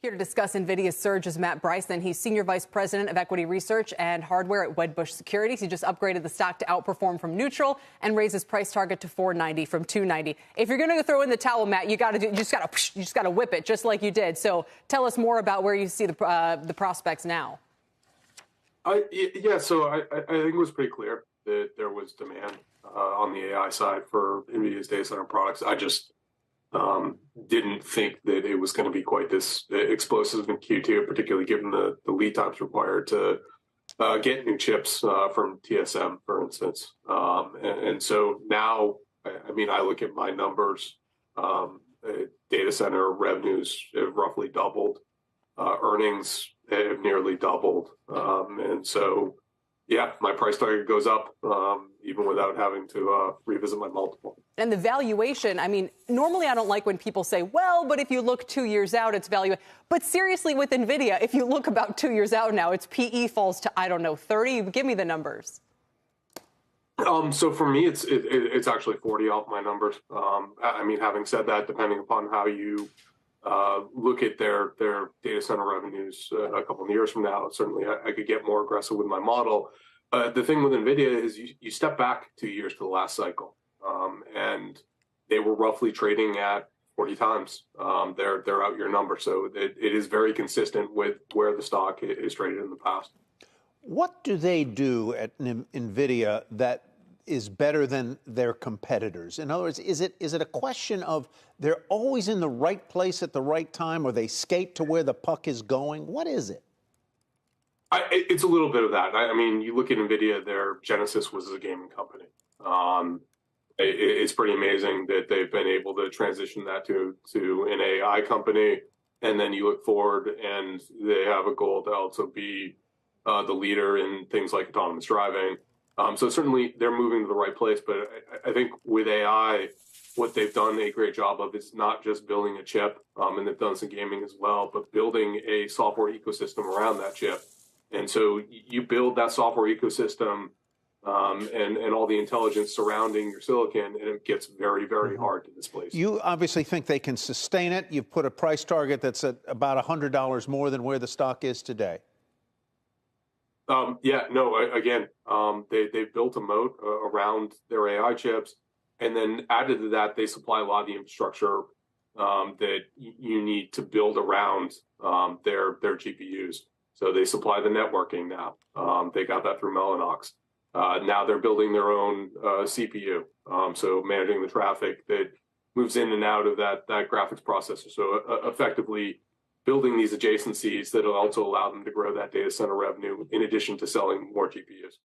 Here to discuss Nvidia's surge is Matt Bryson. He's Senior Vice President of Equity Research and Hardware at Wedbush Securities. He just upgraded the stock to outperform from neutral and raised his price target to $490 from $290. If you're going to throw in the towel, Matt, you just got to whip it just like you did. So tell us more about where you see the prospects now. So I think it was pretty clear that there was demand on the AI side for Nvidia's data center products. I just didn't think that it was going to be quite this explosive in Q2, particularly given the lead times required to get new chips from TSM, for instance. And so now, I look at my numbers. Data center revenues have roughly doubled. Earnings have nearly doubled. And so, yeah, my price target goes up even without having to revisit my multiple. And the valuation, normally I don't like when people say, well, but if you look 2 years out, it's value. But seriously, with Nvidia, if you look about 2 years out now, its PE falls to, 30. Give me the numbers. So for me, it's actually 40 off my numbers. Having said that, depending upon how you look at their data center revenues a couple of years from now, certainly I could get more aggressive with my model. The thing with Nvidia is you step back 2 years to the last cycle, and they were roughly trading at 40 times their out year number. So it is very consistent with where the stock is traded in the past. What do they do at Nvidia that is better than their competitors? In other words, is it a question of they're always in the right place at the right time, or they skate to where the puck is going? What is it? It's a little bit of that. You look at Nvidia, their genesis was a gaming company. It's pretty amazing that they've been able to transition that to an AI company. And then you look forward and they have a goal to also be the leader in things like autonomous driving. So certainly they're moving to the right place. But I think with AI, what they've done a great job of is not just building a chip, and they've done some gaming as well, but building a software ecosystem around that chip. And so you build that software ecosystem and all the intelligence surrounding your silicon, and it gets very, very hard to displace. You obviously think they can sustain it. You've put a price target that's at about $100 more than where the stock is today. They built a moat around their AI chips, and then added to that, they supply a lot of the infrastructure that you need to build around their GPUs. So they supply the networking now. They got that through Mellanox. Now they're building their own CPU, so managing the traffic that moves in and out of that graphics processor. So effectively building these adjacencies that will also allow them to grow that data center revenue in addition to selling more GPUs.